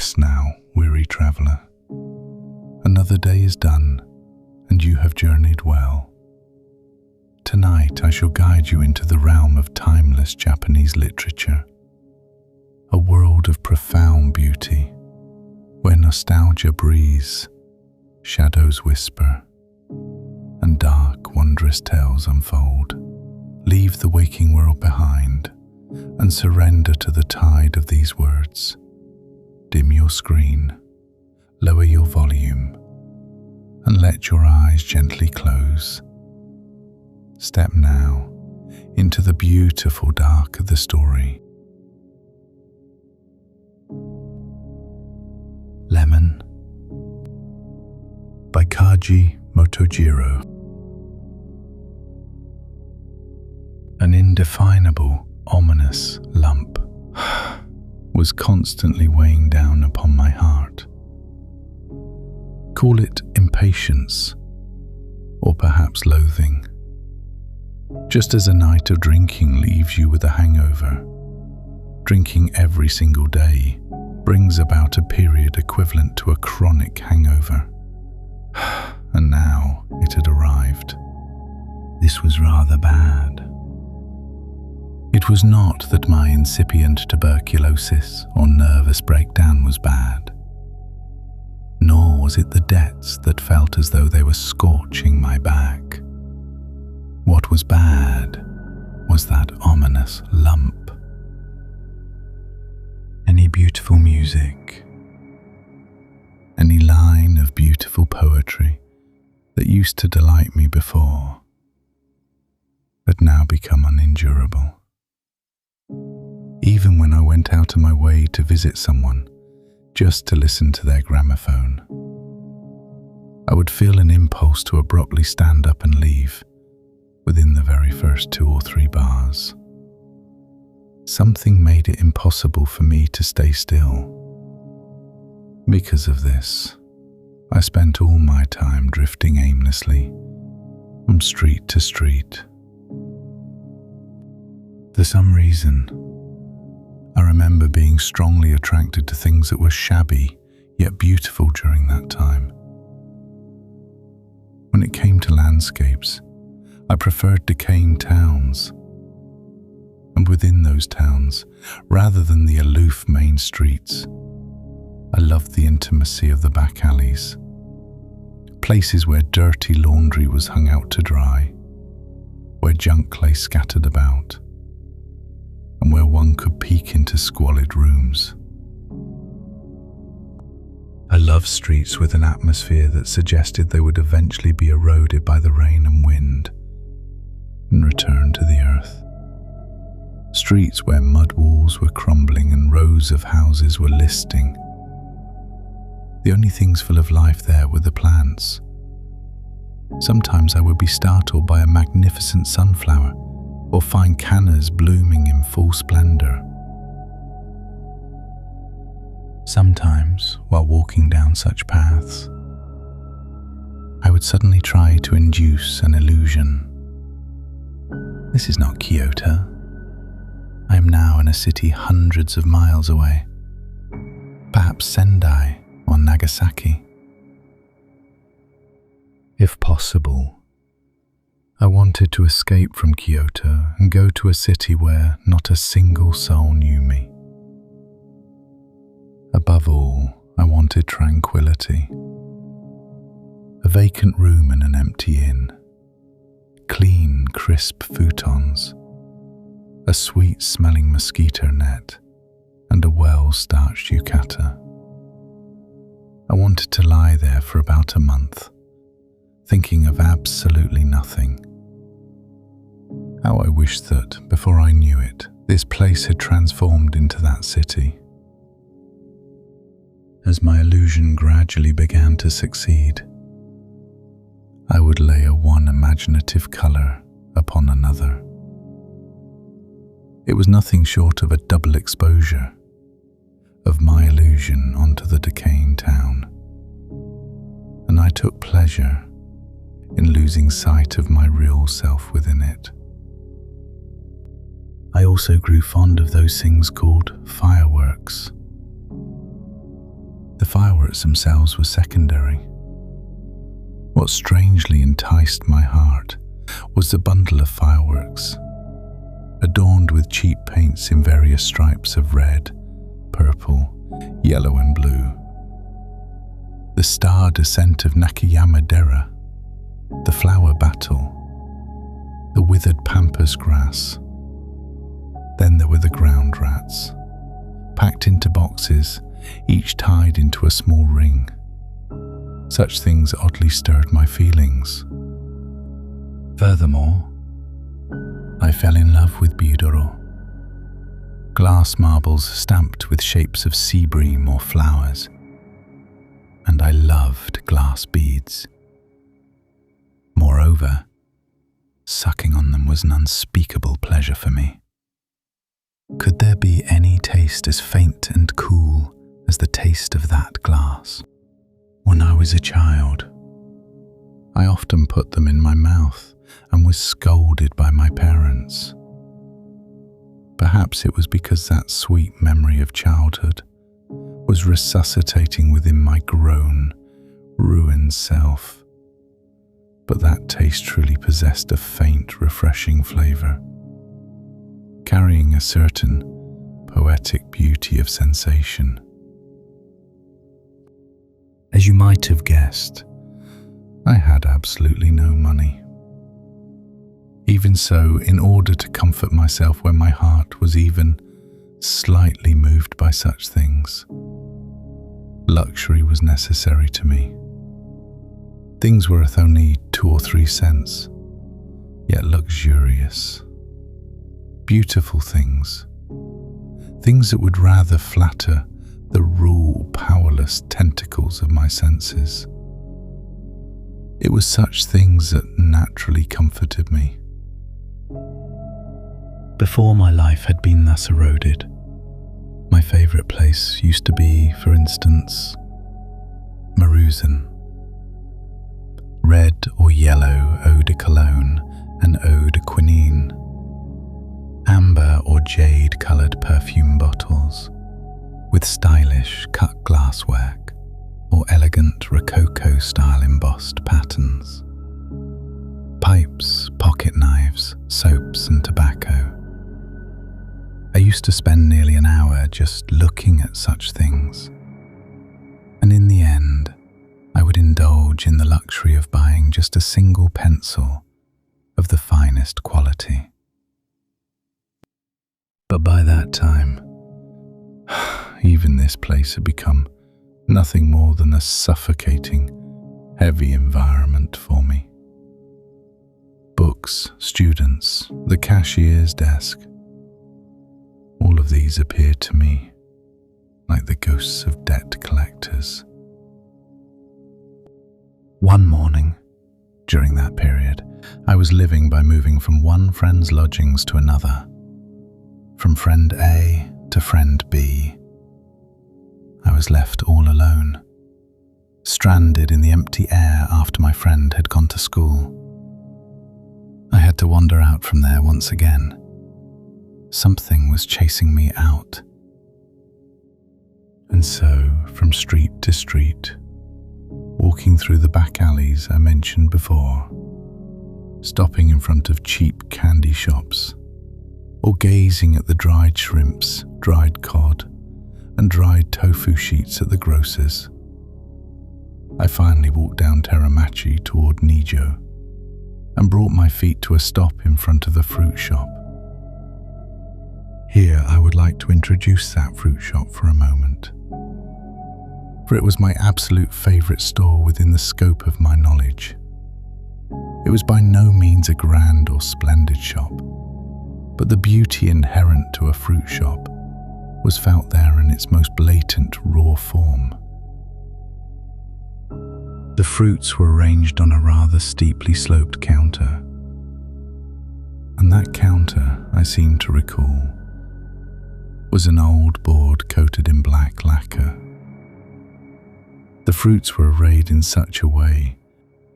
Rest now, weary traveller. Another day is done, and you have journeyed well. Tonight I shall guide you into the realm of timeless Japanese literature, a world of profound beauty, where nostalgia breathes, shadows whisper, and dark, wondrous tales unfold. Leave the waking world behind and surrender to the tide of these words. Dim your screen, lower your volume, and let your eyes gently close. Step now into the beautiful dark of the story. Lemon by Kajii Motojiro. An indefinable, ominous lump was constantly weighing down upon my heart. Call it impatience, or perhaps loathing. Just as a night of drinking leaves you with a hangover, drinking every single day brings about a period equivalent to a chronic hangover. And now it had arrived. This was rather bad. It was not that my incipient tuberculosis or nervous breakdown was bad, nor was it the debts that felt as though they were scorching my back. What was bad was that ominous lump. Any beautiful music, any line of beautiful poetry that used to delight me before had now become unendurable. Even when I went out of my way to visit someone just to listen to their gramophone, I would feel an impulse to abruptly stand up and leave within the very first 2 or 3 bars. Something made it impossible for me to stay still. Because of this, I spent all my time drifting aimlessly from street to street. For some reason, I remember being strongly attracted to things that were shabby yet beautiful during that time. When it came to landscapes, I preferred decaying towns. And within those towns, rather than the aloof main streets, I loved the intimacy of the back alleys, places where dirty laundry was hung out to dry, where junk lay scattered about, and where one could peek into squalid rooms. I loved streets with an atmosphere that suggested they would eventually be eroded by the rain and wind and return to the earth. Streets where mud walls were crumbling and rows of houses were listing. The only things full of life there were the plants. Sometimes I would be startled by a magnificent sunflower or find cannas blooming in full splendor. Sometimes, while walking down such paths, I would suddenly try to induce an illusion. This is not Kyoto. I am now in a city hundreds of miles away, perhaps Sendai or Nagasaki. If possible, I wanted to escape from Kyoto and go to a city where not a single soul knew me. Above all, I wanted tranquility. A vacant room in an empty inn, clean, crisp futons, a sweet-smelling mosquito net, and a well-starched yukata. I wanted to lie there for about a month, thinking of absolutely nothing. How I wished that, before I knew it, this place had transformed into that city. As my illusion gradually began to succeed, I would layer one imaginative colour upon another. It was nothing short of a double exposure of my illusion onto the decaying town, and I took pleasure in losing sight of my real self within it. I also grew fond of those things called fireworks. The fireworks themselves were secondary. What strangely enticed my heart was the bundle of fireworks, adorned with cheap paints in various stripes of red, purple, yellow and blue. The star descent of Nakayama-dera, the flower battle, the withered pampas grass. Then there were the ground rats, packed into boxes, each tied into a small ring. Such things oddly stirred my feelings. Furthermore, I fell in love with Byudoro, glass marbles stamped with shapes of sea bream or flowers, and I loved glass beads. Moreover, sucking on them was an unspeakable pleasure for me. Could there be any taste as faint and cool as the taste of that glass? When I was a child, I often put them in my mouth and was scolded by my parents. Perhaps it was because that sweet memory of childhood was resuscitating within my grown, ruined self. But that taste truly possessed a faint, refreshing flavour, carrying a certain poetic beauty of sensation. As you might have guessed, I had absolutely no money. Even so, in order to comfort myself when my heart was even slightly moved by such things, luxury was necessary to me. Things worth only 2 or 3 cents, yet luxurious. Beautiful things. Things that would rather flatter the raw, powerless tentacles of my senses. It was such things that naturally comforted me. Before my life had been thus eroded, my favourite place used to be, for instance, Maruzen. Red or yellow eau de cologne and eau de quinine. Amber or jade-coloured perfume bottles with stylish cut glass work or elegant Rococo-style embossed patterns. Pipes, pocket knives, soaps and tobacco. I used to spend nearly an hour just looking at such things, and in the end, I would indulge in the luxury of buying just a single pencil of the finest quality. But by that time, even this place had become nothing more than a suffocating, heavy environment for me. Books, students, the cashier's desk, all of these appeared to me like the ghosts of debt collectors. One morning, during that period, I was living by moving from one friend's lodgings to another, from friend A to friend B. I was left all alone, stranded in the empty air after my friend had gone to school. I had to wander out from there once again. Something was chasing me out. And so, from street to street, walking through the back alleys I mentioned before, stopping in front of cheap candy shops, or gazing at the dried shrimps, dried cod, and dried tofu sheets at the grocer's. I finally walked down Teramachi toward Nijo and brought my feet to a stop in front of the fruit shop. Here I would like to introduce that fruit shop for a moment, for it was my absolute favourite store within the scope of my knowledge. It was by no means a grand or splendid shop, but the beauty inherent to a fruit shop was felt there in its most blatant raw form. The fruits were arranged on a rather steeply sloped counter, and that counter, I seem to recall, was an old board coated in black lacquer. The fruits were arrayed in such a way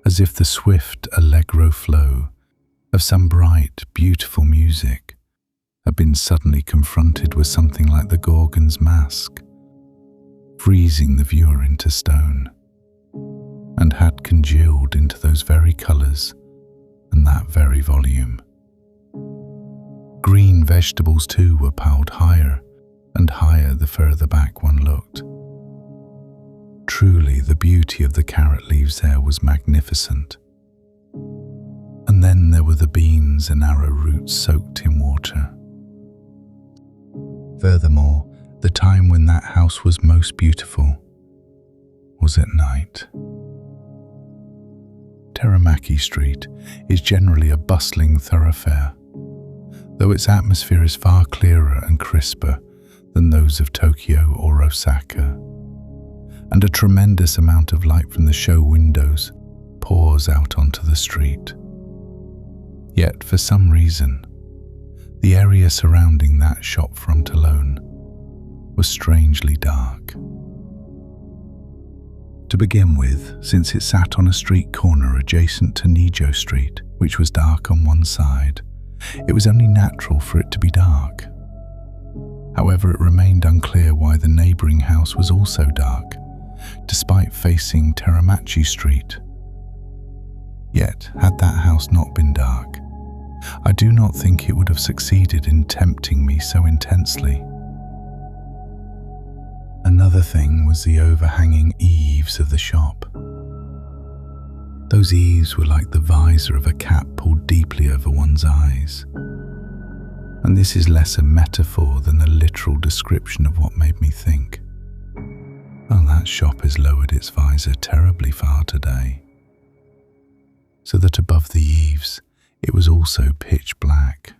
as if the swift allegro flow of some bright, beautiful music had been suddenly confronted with something like the Gorgon's mask. freezing the viewer into stone, and had congealed into those very colours and that very volume. Green vegetables too were piled higher and higher the further back one looked. Truly, the beauty of the carrot leaves there was magnificent. And then there were the beans and arrowroot soaked in water. Furthermore, the time when that house was most beautiful was at night. Teramaki Street is generally a bustling thoroughfare, though its atmosphere is far clearer and crisper than those of Tokyo or Osaka, and a tremendous amount of light from the show windows pours out onto the street. Yet, for some reason, the area surrounding that shop front alone was strangely dark. To begin with, since it sat on a street corner adjacent to Nijo Street, which was dark on one side, it was only natural for it to be dark. However, it remained unclear why the neighbouring house was also dark, despite facing Teramachi Street. Yet, had that house not been dark, I do not think it would have succeeded in tempting me so intensely. Another thing was the overhanging eaves of the shop. Those eaves were like the visor of a cap pulled deeply over one's eyes. And this is less a metaphor than a literal description of what made me think, oh, that shop has lowered its visor terribly far today. So that above the eaves, it was also pitch black.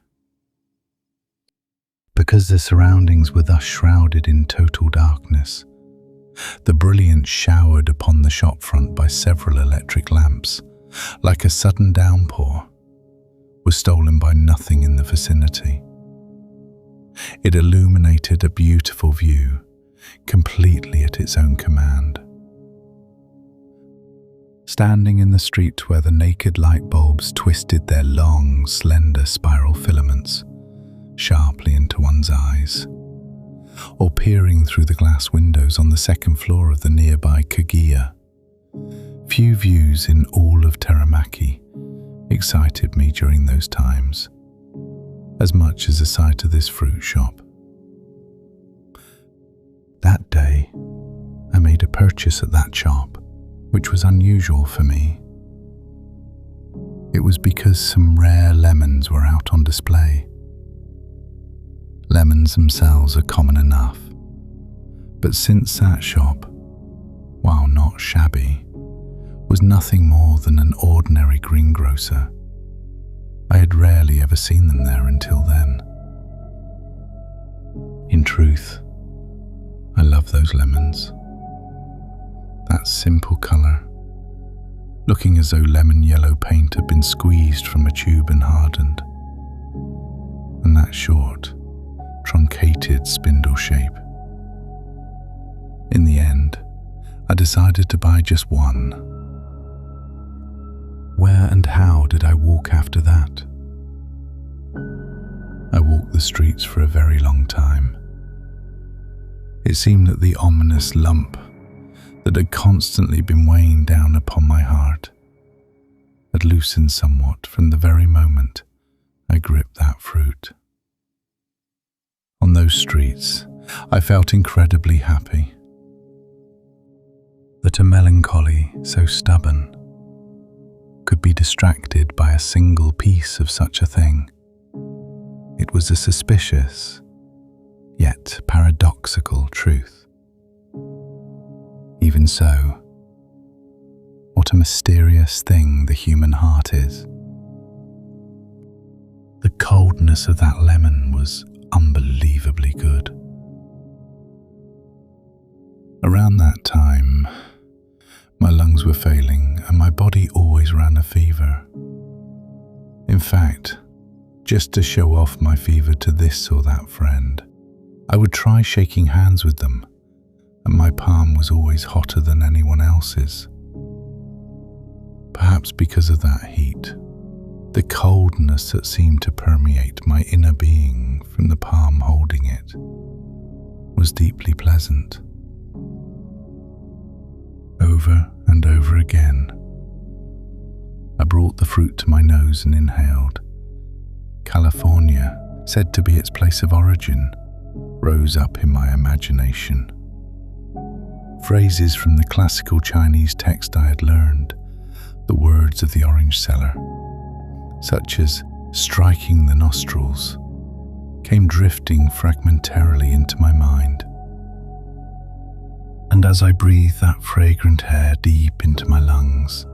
Because the surroundings were thus shrouded in total darkness, the brilliance showered upon the shop front by several electric lamps, like a sudden downpour, was stolen by nothing in the vicinity. It illuminated a beautiful view, completely at its own command. Standing in the street where the naked light bulbs twisted their long, slender spiral filaments sharply into one's eyes, or peering through the glass windows on the second floor of the nearby Kajii, few views in all of Teramaki excited me during those times, as much as the sight of this fruit shop. That day, I made a purchase at that shop, which was unusual for me. It was because some rare lemons were out on display. Lemons themselves are common enough, but since that shop, while not shabby, was nothing more than an ordinary greengrocer, I had rarely ever seen them there until then. In truth, I love those lemons. That simple colour, looking as though lemon yellow paint had been squeezed from a tube and hardened, and that short, truncated spindle shape. In the end, I decided to buy just one. Where and how did I walk after that? I walked the streets for a very long time. It seemed that the ominous lump that had constantly been weighing down upon my heart had loosened somewhat from the very moment I gripped that fruit. On those streets, I felt incredibly happy. That a melancholy so stubborn could be distracted by a single piece of such a thing. It was a suspicious, yet paradoxical truth. Even so, what a mysterious thing the human heart is. The coldness of that lemon was unbelievably good. Around that time, my lungs were failing and my body always ran a fever. In fact, just to show off my fever to this or that friend, I would try shaking hands with them, and my palm was always hotter than anyone else's. Perhaps because of that heat, the coldness that seemed to permeate my inner being from the palm holding it was deeply pleasant. over and over again. I brought the fruit to my nose and inhaled. California, said to be its place of origin, rose up in my imagination. Phrases from the classical Chinese text I had learned, the words of the orange seller, such as striking the nostrils, came drifting fragmentarily into my mind. And as I breathed that fragrant air deep into my lungs,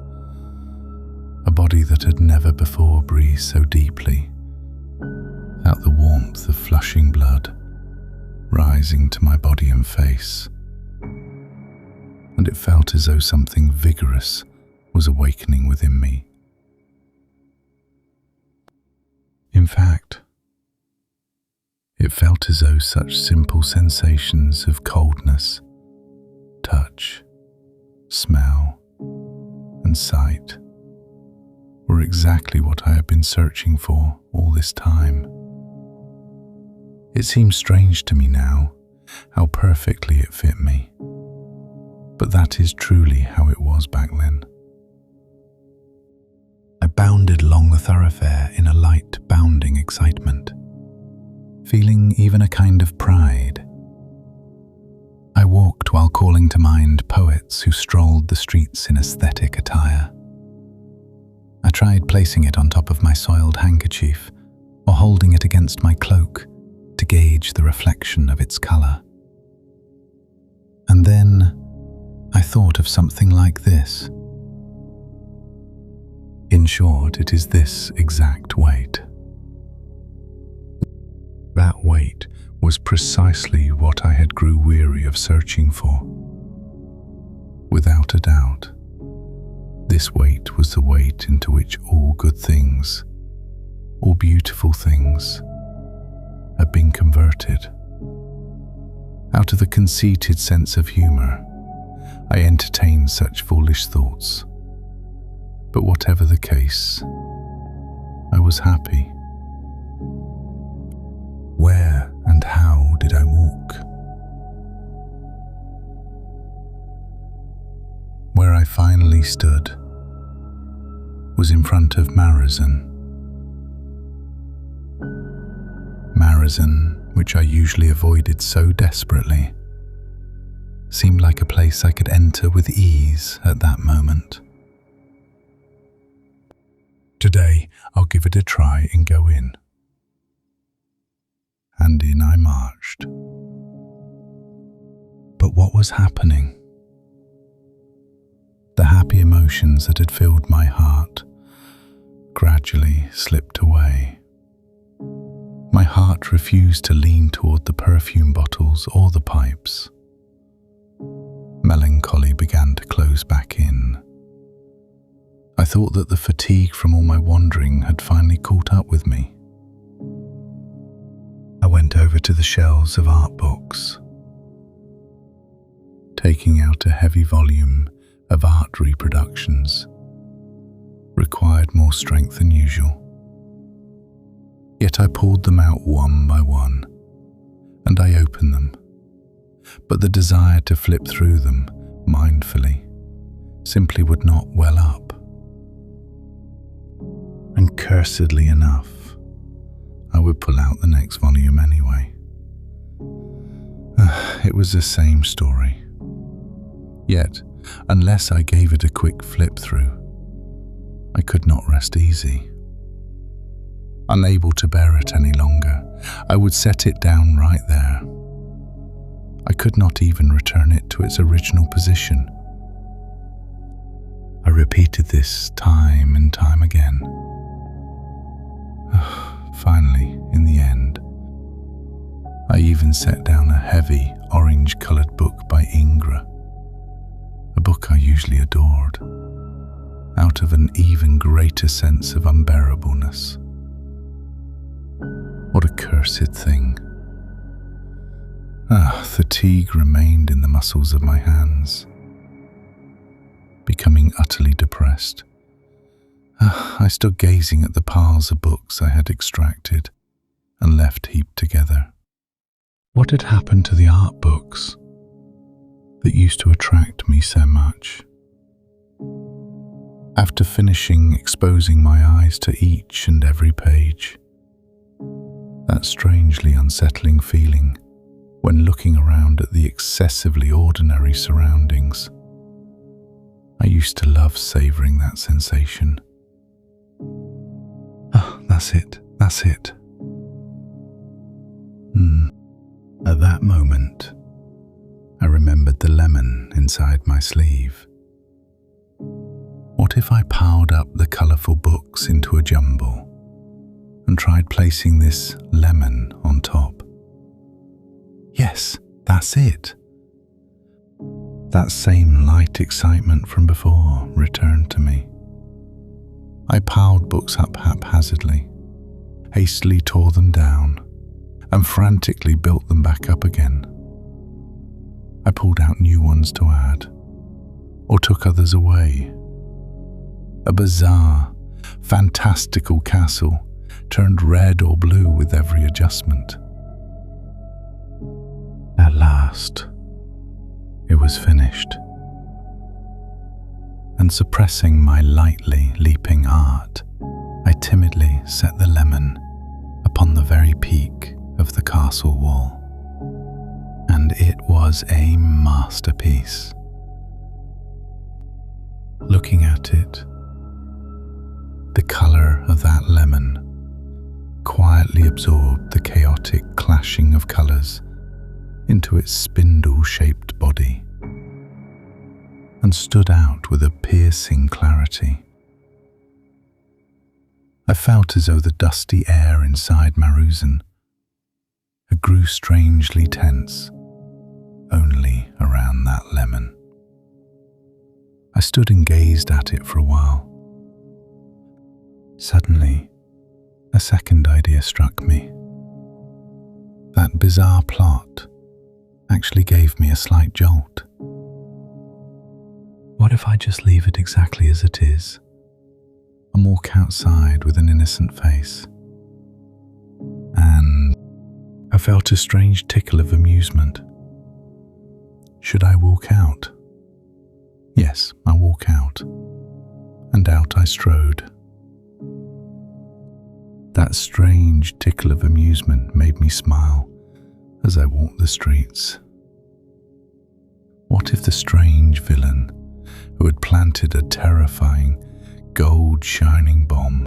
a body that had never before breathed so deeply felt the warmth of flushing blood rising to my body and face, and it felt as though something vigorous was awakening within me. In fact, it felt as though such simple sensations of coldness, touch, smell, and sight were exactly what I had been searching for all this time. It seems strange to me now how perfectly it fit me, but that is truly how it was back then. I bounded along the thoroughfare in a light, bounding excitement, feeling even a kind of pride. I walked while calling to mind poets who strolled the streets in aesthetic attire. I tried placing it on top of my soiled handkerchief or holding it against my cloak to gauge the reflection of its colour. And then I thought of something like this. In short, it is this exact weight. That weight was precisely what I had grew weary of searching for. Without a doubt, this weight was the weight into which all good things, all beautiful things, had been converted. Out of the conceited sense of humour, I entertained such foolish thoughts. But whatever the case, I was happy. Where and how did I walk? Where I finally stood was in front of Marazin. Marazin, which I usually avoided so desperately, seemed like a place I could enter with ease at that moment. Today, I'll give it a try and go in. And in I marched. But what was happening? The happy emotions that had filled my heart gradually slipped away. My heart refused to lean toward the perfume bottles or the pipes. Melancholy began to close back in. I thought that the fatigue from all my wandering had finally caught up with me. I went over to the shelves of art books, taking out a heavy volume of art reproductions. Required more strength than usual. Yet I pulled them out one by one, and I opened them, but the desire to flip through them mindfully simply would not well up. And cursedly enough, I would pull out the next volume anyway. It was the same story. Yet, unless I gave it a quick flip through, I could not rest easy. Unable to bear it any longer, I would set it down right there. I could not even return it to its original position. I repeated this time and time again. Finally, in the end, I even set down a heavy, orange-coloured book by Ingra, a book I usually adored, out of an even greater sense of unbearableness. What a cursed thing. Fatigue remained in the muscles of my hands. Becoming utterly depressed, I stood gazing at the piles of books I had extracted and left heaped together. What had happened to the art books that used to attract me so much? After finishing exposing my eyes to each and every page, that strangely unsettling feeling when looking around at the excessively ordinary surroundings. I used to love savouring that sensation. Oh, that's it. At that moment, I remembered the lemon inside my sleeve. What if I piled up the colourful books into a jumble and tried placing this lemon on top? Yes, that's it. That same light excitement from before returned to me. I piled books up haphazardly, hastily tore them down, and frantically built them back up again. I pulled out new ones to add, or took others away. A bizarre, fantastical castle turned red or blue with every adjustment. At last, it was finished. And suppressing my lightly leaping heart, I timidly set the lemon upon the very peak of the castle wall. And it was a masterpiece. Looking at it, the colour of that lemon quietly absorbed the chaotic clashing of colours into its spindle-shaped body and stood out with a piercing clarity. I felt as though the dusty air inside Maruzen had grew strangely tense only around that lemon. I stood and gazed at it for a while. Suddenly, a second idea struck me. That bizarre plot actually gave me a slight jolt. What if I just leave it exactly as it is and walk outside with an innocent face? And I felt a strange tickle of amusement. Should I walk out? Yes, I walk out. And out I strode. That strange tickle of amusement made me smile as I walked the streets. What if the strange villain who had planted a terrifying, gold-shining bomb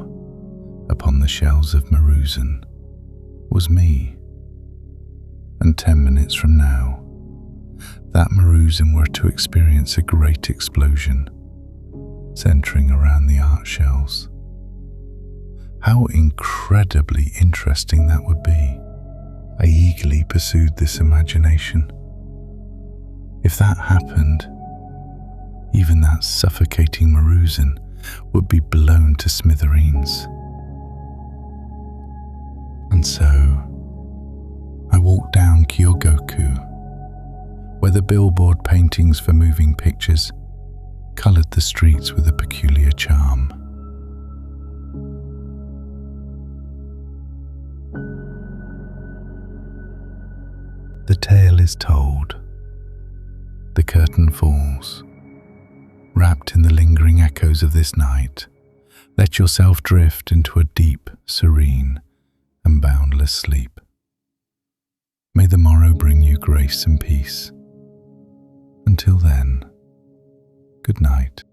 upon the shelves of Maruzen was me? And 10 minutes from now, that Maruzen were to experience a great explosion centering around the art shelves. How incredibly interesting that would be. I eagerly pursued this imagination. If that happened, even that suffocating Maruzen would be blown to smithereens. And so, I walked down Kyogoku, where the billboard paintings for moving pictures coloured the streets with a peculiar charm. The tale is told. The curtain falls. Wrapped in the lingering echoes of this night, let yourself drift into a deep, serene, and boundless sleep. May the morrow bring you grace and peace. Until then, good night.